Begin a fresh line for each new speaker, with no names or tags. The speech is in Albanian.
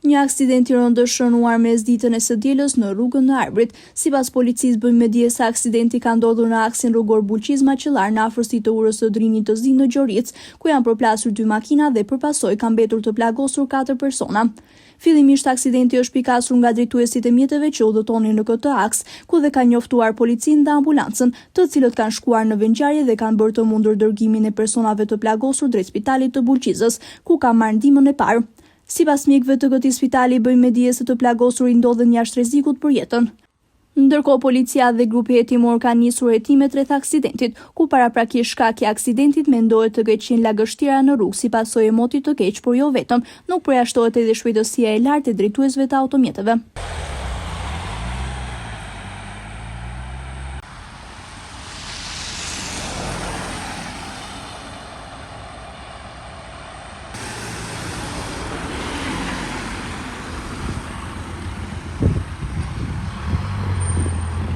Një aksident i rëndë shënuar mes ditën e së dielës në rrugën e Arbrit. Sipas policisë bëjmë me dije se aksidenti ka ndodhur në aksin rrugor Bulqiz-Maçellar në afërsi të urës së Drinit të Zi në Gjoric, ku janë përplasur 2 makina dhe përpasoj ka mbetur të plagosur 4 persona. Fillimisht aksidenti është pikasur nga drejtuesit e mjeteve që udhëtonin në këtë aks, ku dhe ka njoftuar policinë dhe ambulancën, të cilët kanë shkuar në vendngjarje dhe kanë bërë të mundur dërgimin e personave të plagosur drejt spitalit të Bulqizës, ku ka marrë ndihmën e parë. Sipas mjekëve të këtij spitali bëjmë me dije se të plagosurit ndodhen jashtë rrezikut për jetën. Ndërkohë policia dhe grupi hetimor kanë nisur hetimet rreth aksidentit, ku paraprakisht shkaki i aksidentit mendohet të ketë qenë lagështira në rrugë si pasojë e motit të keq, por jo vetëm, nuk përjashtohet edhe shpejtësia e lartë e drejtuesve të automjeteve.